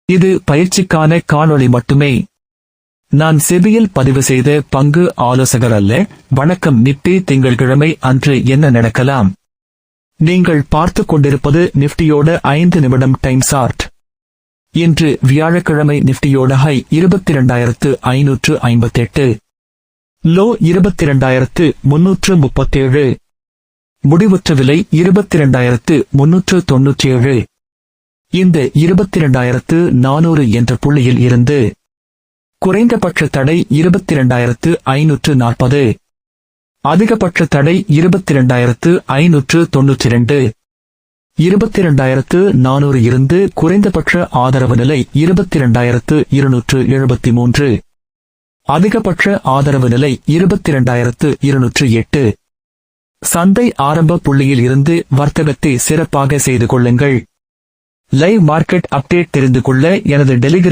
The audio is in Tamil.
இது பயிற்சிக்கான காணொளி மட்டுமே. நான் செபியில் பதிவு செய்த பங்கு ஆலோசகர் அல்ல. வணக்கம். நிப்டி திங்கட்கிழமை அன்று என்ன நடக்கலாம்? நீங்கள் பார்த்துக் கொண்டிருப்பது நிப்டியோட 5 நிமிடம் டைம் சார்ட். இன்று வியாழக்கிழமை. நிப்டியோட ஹை 22,558, லோ 22,337, முடிவுற்ற விலை 22,397. இந்த 22,400 என்ற புள்ளியில் இருந்து குறைந்தபட்ச தடை 22,540, அதிகபட்ச தடை 22,592. 22,400 இருந்து குறைந்தபட்ச ஆதரவு நிலை 22,273, அதிகபட்ச ஆதரவு நிலை 22,208. சந்தை ஆரம்ப புள்ளியில் இருந்து வர்த்தகத்தை சிறப்பாக செய்து கொள்ளுங்கள். லைவ் மார்க்கெட் அப்டேட் தெரிந்து கொள்ள எனது டெலிகிராம்